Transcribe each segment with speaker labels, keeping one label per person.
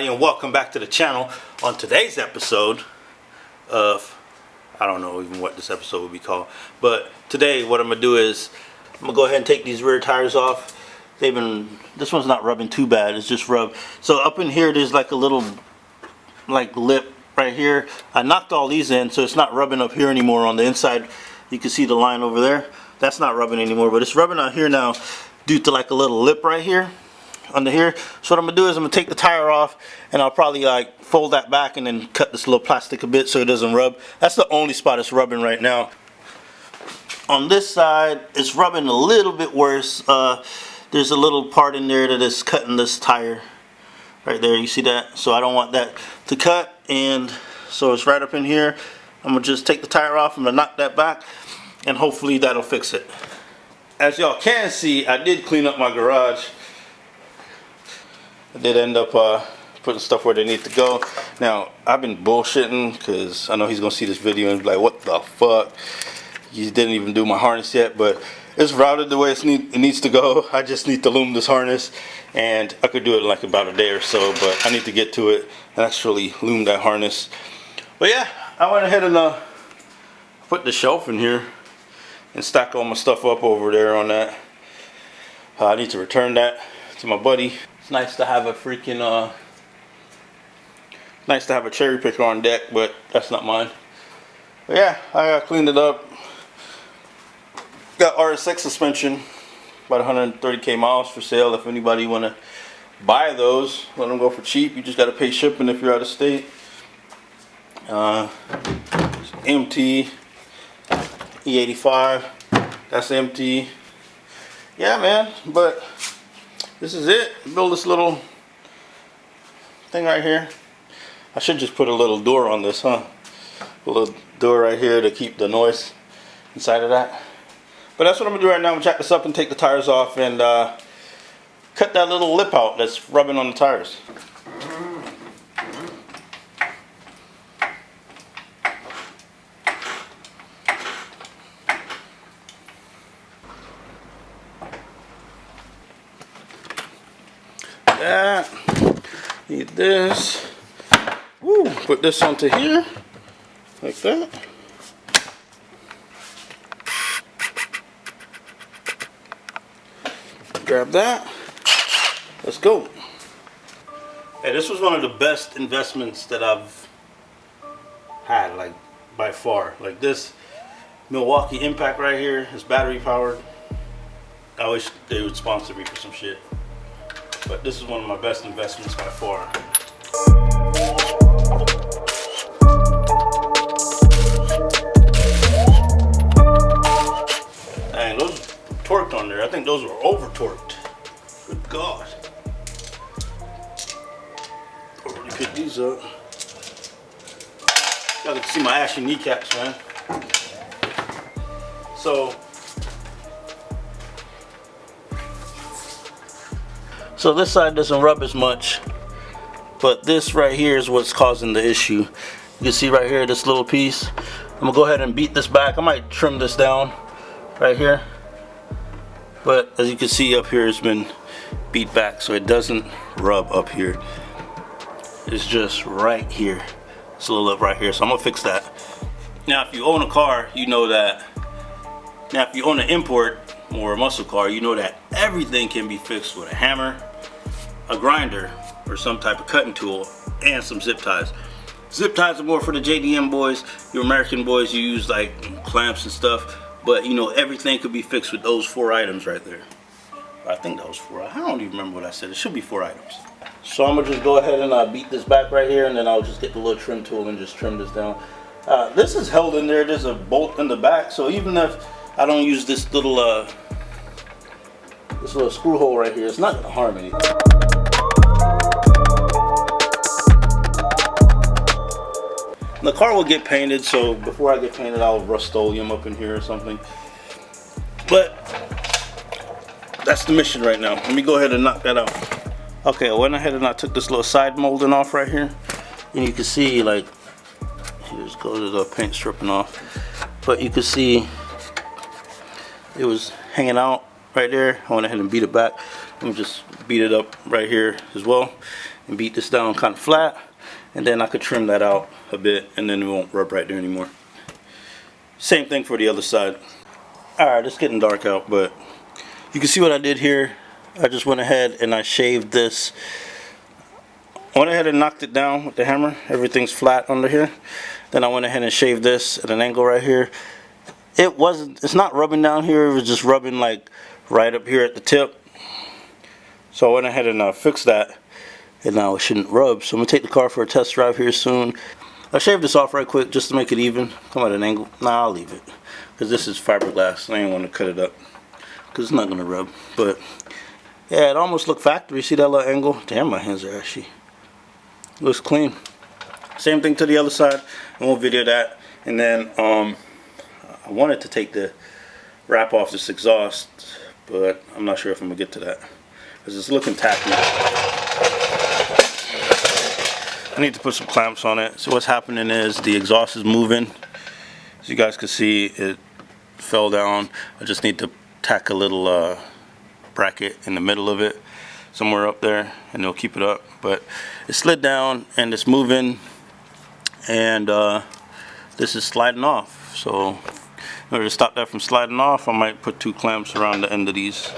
Speaker 1: everybody, and welcome back to the channel. On today's episode of, I don't know even what this episode will be called, but today what I'm gonna do is I'm gonna go ahead and take these rear tires off. This one's not rubbing too bad, it's just rubbed. So up in here there's like a little lip right here. I knocked all these in so it's not rubbing up here anymore. On the inside you can see the line over there, that's not rubbing anymore, but it's rubbing out here now due to like a little lip right here under here. So what I'm gonna do is I'm gonna take the tire off and I'll probably like fold that back and then cut this little plastic a bit so it doesn't rub. That's the only spot it's rubbing right now. On this side it's rubbing a little bit worse. There's a little part in there that is cutting this tire right there, you see that? So I don't want that to cut, and so it's right up in here. I'm gonna just take the tire off, I'm gonna knock that back, and hopefully that'll fix it. As y'all can see, I did clean up my garage. I did end up putting stuff where they need to go. Now, I've been bullshitting because I know he's gonna see this video and be like, what the fuck? You didn't even do my harness yet, but it's routed the way it needs to go. I just need to loom this harness, and I could do it in like about a day or so, but I need to get to it and actually loom that harness. But yeah, I went ahead and put the shelf in here and stack all my stuff up over there on that. I need to return that to my buddy. It's nice to have a freaking nice to have a cherry picker on deck, but that's not mine. But yeah, I cleaned it up. Got RSX suspension, about 130k miles for sale. If anybody want to buy those, let them go for cheap. You just got to pay shipping if you're out of state. MT E85, that's empty. Yeah, man, but this is it. Build this little thing right here. I should just put a little door on this, huh? A little door right here to keep the noise inside of that. But that's what I'm gonna do right now. I'm gonna jack this up and take the tires off and cut that little lip out that's rubbing on the tires. That, need this. Woo, put this onto here, like that. Grab that. Let's go. Hey, this was one of the best investments that I've had, like by far. Like this Milwaukee Impact right here is battery powered. I wish they would sponsor me for some shit. But this is one of my best investments by far. Dang, those torqued on there. I think those were over torqued. Good God. Already pick these up. Y'all can see my ashy kneecaps, man. So this side doesn't rub as much, but this right here is what's causing the issue. You can see right here, this little piece. I'm gonna go ahead and beat this back. I might trim this down right here, but as you can see up here, it's been beat back so it doesn't rub up here. It's just right here. It's a little up right here, so I'm gonna fix that. Now if you own a car, you know that. Now if you own an import or a muscle car, you know that everything can be fixed with a hammer, a grinder, or some type of cutting tool, and some zip ties. Zip ties are more for the JDM boys. Your American boys, you use like clamps and stuff, but you know everything could be fixed with those 4 items right there. I think that was 4. I don't even remember what I said. It should be 4 items. So I'm gonna just go ahead and beat this back right here, and then I'll just get the little trim tool and just trim this down. This is held in there. There's a bolt in the back, so even if I don't use this little screw hole right here, it's not gonna harm anything. The car will get painted, so before I get painted, I'll Rust-Oleum up in here or something. But that's the mission right now. Let me go ahead and knock that out. Okay, I went ahead and I took this little side molding off right here, and you can see like, here's goes the paint stripping off, but you can see it was hanging out right there. I went ahead and beat it back. Let me just beat it up right here as well. and beat this down kind of flat, and then I could trim that out a bit, and then it won't rub right there anymore. Same thing for the other side. Alright, it's getting dark out, but you can see what I did here. I just went ahead and I shaved this. I went ahead and knocked it down with the hammer. Everything's flat under here. Then I went ahead and shaved this at an angle right here. It's not rubbing down here, it was just rubbing like right up here at the tip. So I went ahead and fixed that, and now it shouldn't rub. So I'm gonna take the car for a test drive here soon. I shaved this off right quick just to make it even. Come at an angle. Nah, I'll leave it, because this is fiberglass. I ain't want to cut it up, because it's not gonna rub. But yeah, it almost looked factory. See that little angle? Damn, my hands are ashy. Looks clean. Same thing to the other side, and we'll video that. And then I wanted to take the wrap off this exhaust, but I'm not sure if I'm gonna get to that, because it's looking tacky. I need to put some clamps on it. So what's happening is the exhaust is moving. As you guys can see, it fell down. I just need to tack a little bracket in the middle of it, somewhere up there, and it'll keep it up. But it slid down and it's moving, and this is sliding off. So in order to stop that from sliding off, I might put 2 clamps around the end of these.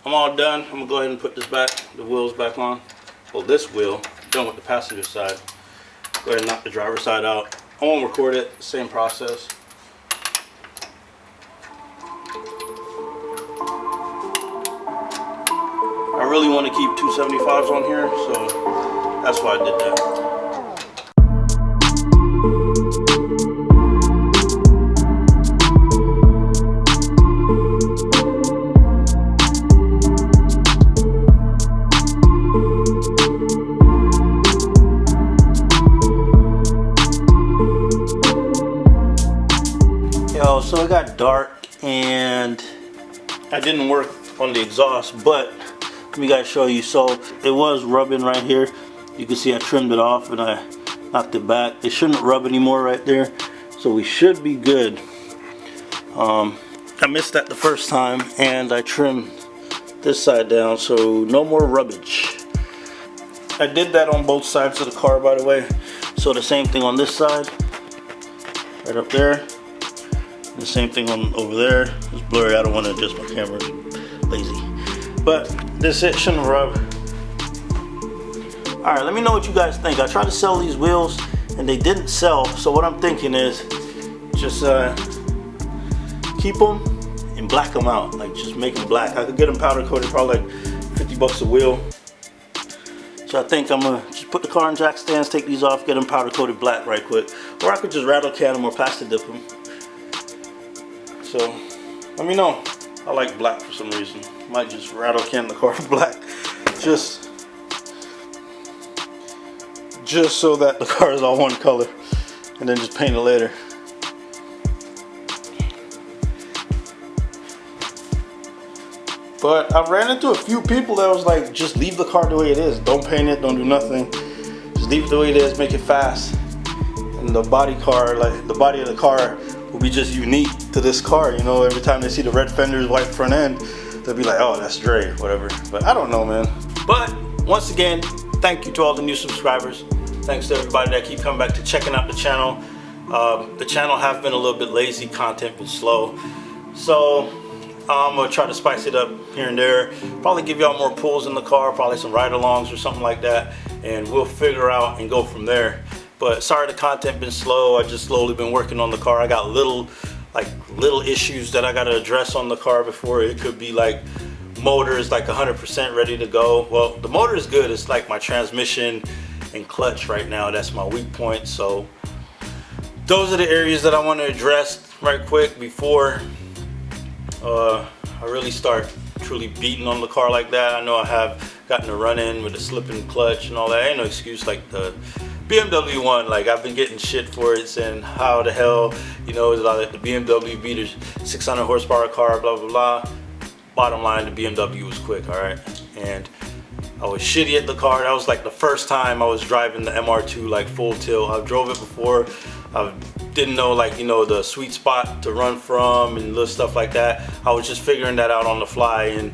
Speaker 1: I'm all done. I'm gonna go ahead and put this back, the wheels back on. Well, this wheel, done with the passenger side. Go ahead and knock the driver's side out. I won't record it, same process. I really want to keep 275s on here, so that's why I did that. So it got dark and I didn't work on the exhaust, but let me guys show you. So it was rubbing right here. You can see I trimmed it off and I knocked it back. It shouldn't rub anymore right there, so we should be good. I missed that the first time, and I trimmed this side down, so no more rubbage. I did that on both sides of the car, by the way. So the same thing on this side, right up there. The same thing on over there. It's blurry. I don't want to adjust my camera. Lazy. But this it shouldn't rub. All right, let me know what you guys think. I tried to sell these wheels and they didn't sell. So what I'm thinking is just keep them and black them out. Like just make them black. I could get them powder coated, probably like 50 bucks a wheel. So I think I'm gonna just put the car in jack stands, take these off, get them powder coated black right quick. Or I could just rattle can them or plastic dip them. So let me know. I like black for some reason. Might just rattle can the car black, just so that the car is all one color, and then just paint it later. But I ran into a few people that was like, just leave the car the way it is. Don't paint it, don't do nothing. Just leave it the way it is, make it fast. And the body car, like the body of the car, will be just unique to this car. You know, every time they see the red fenders, white front end, they'll be like, oh, that's Dre, whatever. But I don't know, man. But once again, thank you to all the new subscribers. Thanks to everybody that keep coming back to checking out the channel. The channel has been a little bit lazy, content been slow. So I'm gonna try to spice it up here and there. Probably give y'all more pulls in the car, probably some ride-alongs or something like that. And we'll figure out and go from there. But sorry the content been slow. I just slowly been working on the car. I got little issues that I gotta address on the car before it could be like motor is like 100% ready to go. Well, the motor is good. It's like my transmission and clutch right now. That's my weak point. So those are the areas that I want to address right quick before I really start truly beating on the car like that. I know I have gotten a run in with a slipping clutch and all that. Ain't no excuse. Like the BMW one, like I've been getting shit for it, saying how the hell, you know, it's like the BMW beat a 600 horsepower car, blah blah blah. Bottom line, the BMW was quick, all right. And I was shitty at the car. That was like the first time I was driving the MR2 like full tilt. I drove it before. I didn't know, like, you know, the sweet spot to run from and little stuff like that. I was just figuring that out on the fly, and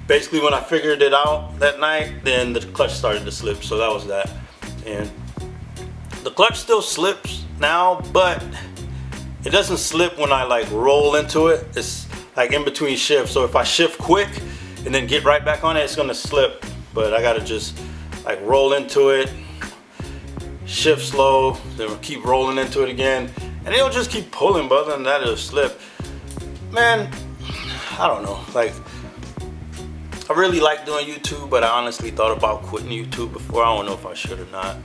Speaker 1: basically when I figured it out that night, then the clutch started to slip. So that was that. And the clutch still slips now, but it doesn't slip when I like roll into it. It's like in between shifts. So if I shift quick and then get right back on it, it's gonna slip. But I gotta just like roll into it, shift slow, then keep rolling into it again, and it'll just keep pulling, but other than that, it'll slip. Man, I don't know. Like, I really like doing YouTube, but I honestly thought about quitting YouTube before. I don't know if I should or not.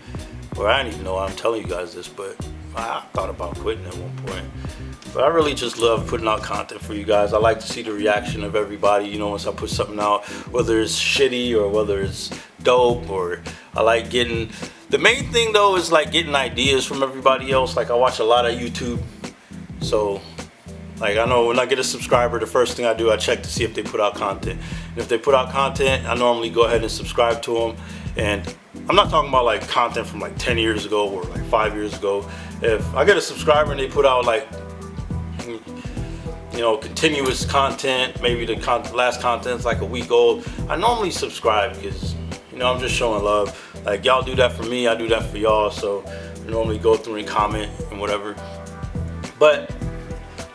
Speaker 1: Or I didn't even know why I'm telling you guys this, but I thought about quitting at one point. But I really just love putting out content for you guys. I like to see the reaction of everybody, you know, once I put something out, whether it's shitty or whether it's dope, or I like getting, the main thing though is like getting ideas from everybody else. Like I watch a lot of YouTube, so like I know when I get a subscriber, the first thing I do, I check to see if they put out content. And if they put out content, I normally go ahead and subscribe to them. And I'm not talking about like content from like 10 years ago or like 5 years ago. If I get a subscriber and they put out like, you know, continuous content, maybe the last content's like a week old, I normally subscribe because, you know, I'm just showing love. Like y'all do that for me, I do that for y'all, so I normally go through and comment and whatever. But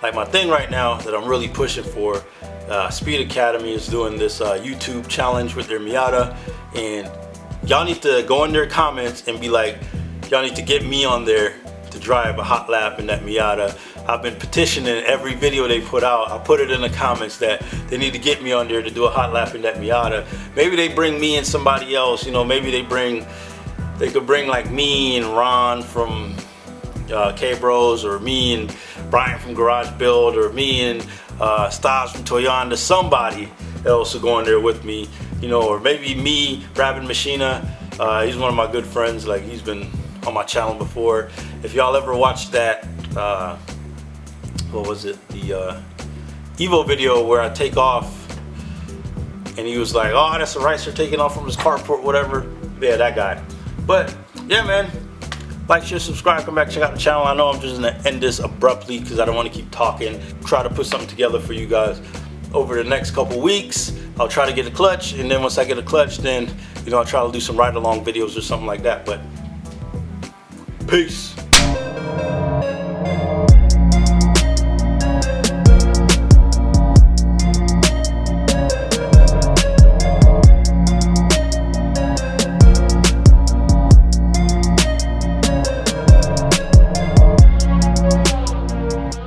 Speaker 1: like my thing right now that I'm really pushing for, Speed Academy is doing this YouTube challenge with their Miata, and y'all need to go in their comments and be like, y'all need to get me on there to drive a hot lap in that Miata. I've been petitioning every video they put out. I put it in the comments that they need to get me on there to do a hot lap in that Miata. Maybe they bring me and somebody else, you know, maybe they could bring like me and Ron from K-Bros, or me and Brian from Garage Build, or me and Styles from Toyonda. Somebody else will go in there with me, you know, or maybe me, Rabbit Machina. He's one of my good friends. Like, he's been on my channel before. If y'all ever watched that, what was it, the Evo video where I take off and he was like, oh, that's a racer taking off from his carport, whatever. Yeah, that guy. But yeah, man, like, share, subscribe, come back, check out the channel. I know I'm just gonna end this abruptly because I don't want to keep talking. Try to put something together for you guys over the next couple weeks. I'll try to get a clutch, and then once I get a clutch, then, you know, I'll try to do some ride along videos or something like that. But peace.